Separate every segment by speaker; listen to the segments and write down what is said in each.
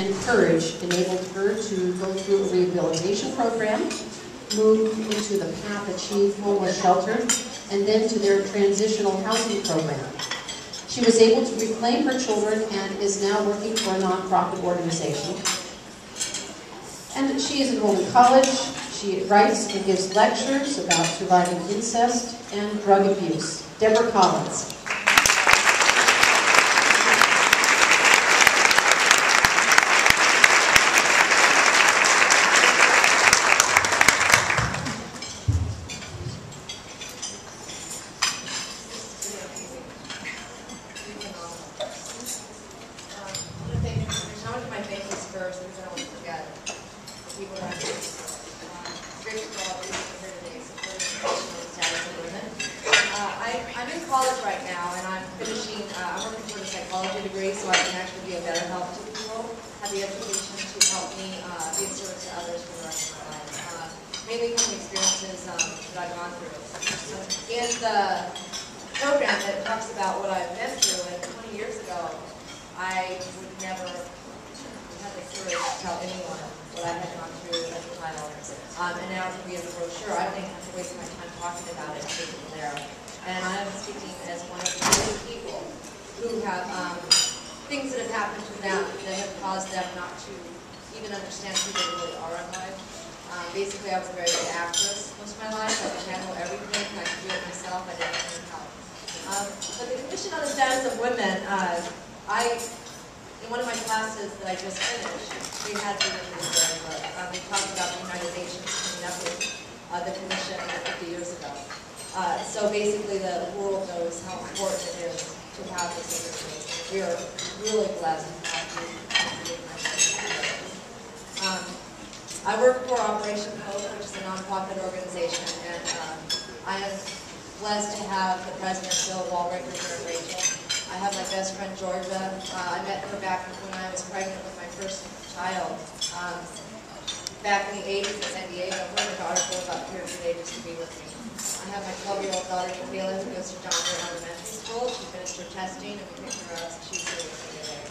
Speaker 1: and courage enabled her to go through a rehabilitation program, move into the PATH Achieve homeless shelter, and then to their transitional housing program. She was able to reclaim her children and is now working for a nonprofit organization. And she is enrolled in college. She writes and gives lectures about surviving incest and drug abuse. Deborah Collins.
Speaker 2: Basically, I was a very good actress most of my life. I could handle everything. I could do it myself. I didn't need help. But the Commission on the Status of Women, in one of my classes that I just finished, we had to read this very book. We talked about the United Nations coming up with the Commission 50 years ago. So basically, the world knows how important it is to have this organization. We are really blessed to have you. I work for Operation Hope, which is a nonprofit organization, and I am blessed to have the president, Bill Walbreaker, and Rachel. I have my best friend, Georgia. I met her back when I was pregnant with my first child. Back in the 80s in San Diego. Her and her daughter flew up here today just to be with me. I have my 12-year-old daughter, Michaela, who goes to John Deere Elementary School. She finished her testing, and we picked her up, so she's here with me today.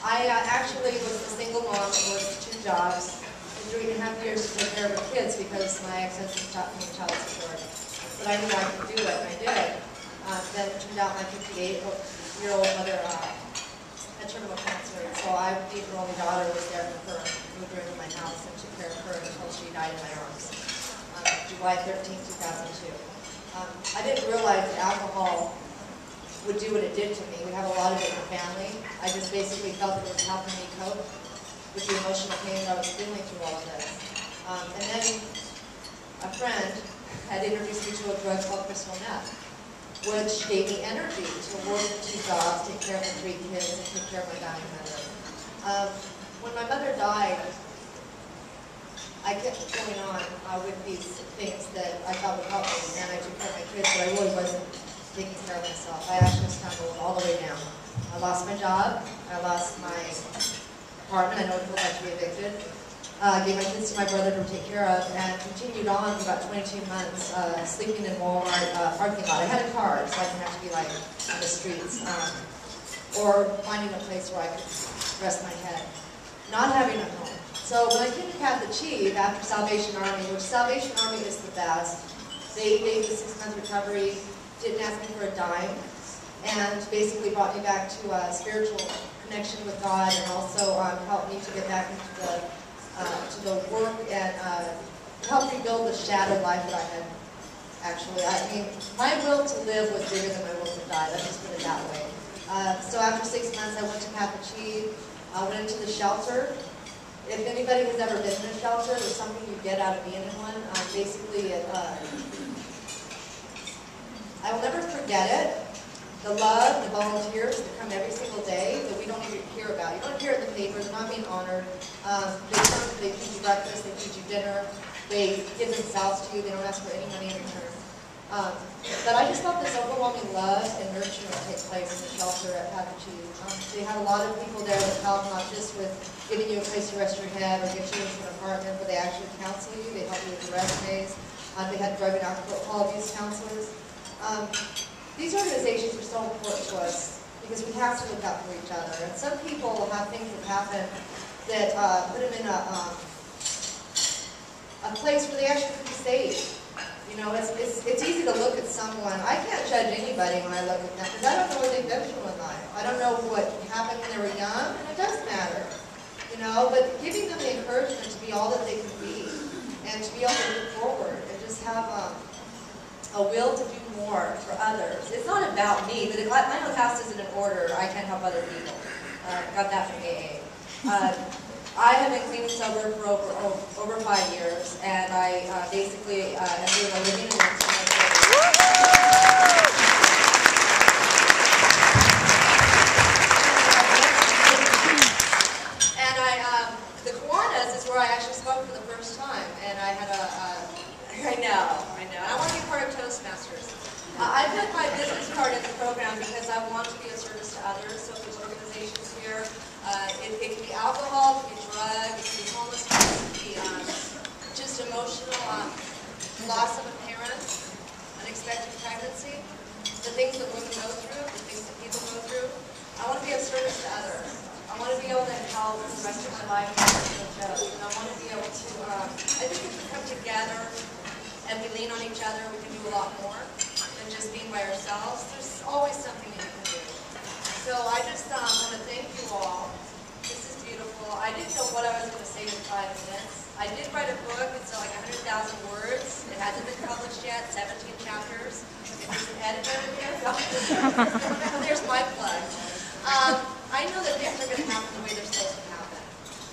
Speaker 2: I actually was a single mom that worked 2 jobs for 3.5 years to take care of her kids because my ex-husband stopped paying child support. But I knew I could do it, and I did. Then it turned out my 58-year-old mother had terminal cancer, so I, being her only daughter, was there for her, moved her into my house and took care of her until she died in my arms. July 13, 2002. I didn't realize that alcohol would do what it did to me. We have a lot of it in the family. I just basically felt that it was helping me cope with the emotional pain that I was feeling through all of this. And then a friend had introduced me to a drug called crystal meth, which gave me energy to work 2 jobs, take care of my 3 kids, and take care of my dying mother. When my mother died, I kept going on with these things that I thought would help me, and I took care of my kids, but I really wasn't taking care of myself. I actually stumbled all the way down. I lost my job. I lost my apartment. I know it feels like to be evicted. Gave my kids to my brother to take care of, and continued on for about 22 months, sleeping in Walmart parking lot. I had a car, so I didn't have to be like on the streets, or finding a place where I could rest my head. Not having a home. So when I came to PATH Achieve after Salvation Army, which Salvation Army is the best, they gave me 6 months recovery, didn't ask me for a dime, and basically brought me back to a spiritual connection with God, and also helped me to get back into the work and help rebuild the shattered life that I had. Actually, I mean, my will to live was bigger than my will to die. Let's just put it that way. So after 6 months, I went to PATH Achieve, went into the shelter. If anybody has ever been in a shelter, there's something you get out of being in one. Basically, I will never forget it. The love, the volunteers that come every single day that we don't even hear about. You don't hear it in the paper, they're not being honored. They feed you breakfast, they feed you dinner, they give themselves to you, they don't ask for any money in return. But I just felt this overwhelming love and nurturing take place in the shelter at PATH Achieve. They had a lot of people there that help, not just with giving you a place to rest your head or get you into an apartment, but they actually counsel you, they help you with your resumes. They had drug and alcohol abuse counselors. These organizations are so important to us because we have to look out for each other. And some people have things that happen that put them in a place where they actually could be saved. You know, it's easy to look at someone. I can't judge anybody when I look at them because I don't know where they've been through in life. I don't know what happened when they were young, and it does matter. You know, but giving them the encouragement to be all that they can be and to be able to move forward and just have a will to do more for others. It's not about me, but if my house isn't in order, I can't help other people. Got that from AA. I have been clean and sober for over 5 years, and I basically am doing a living and the Kiwanis is where I actually spoke for the first time, and I had I know, and I want to be part of Toastmasters. I put my business card in the program because I want to be of service to others, so if there's organizations here, it can be alcohol, it can be drugs, it can be homelessness, it can be just emotional loss of a parent, unexpected pregnancy, the things that women go through, the things that people go through. I want to be of service to others. I want to be able to help the rest of my life and I want to be able to, I think if we come together and we lean on each other, we can do a lot more than just being by ourselves. There's always something that you can do. So I just want to thank you all. This is beautiful. I didn't know what I was going to say in 5 minutes. I did write a book. It's like 100,000 words. It hasn't been published yet. 17 chapters. If there's an editor in here, there's my plug. I know that things are going to happen the way they're supposed to happen.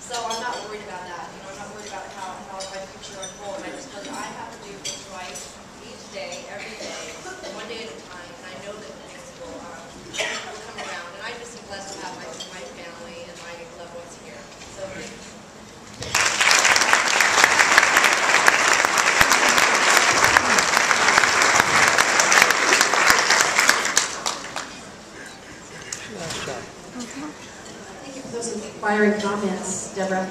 Speaker 2: So I'm not worried about that. You know, I'm not worried about how my future unfolds. I just know that I have to do what's right each day, every day, one day at a time. And I know that things will come around. And I just am blessed to have my family and my loved ones here. So thank you.
Speaker 1: Thank you for those inspiring comments, Deborah.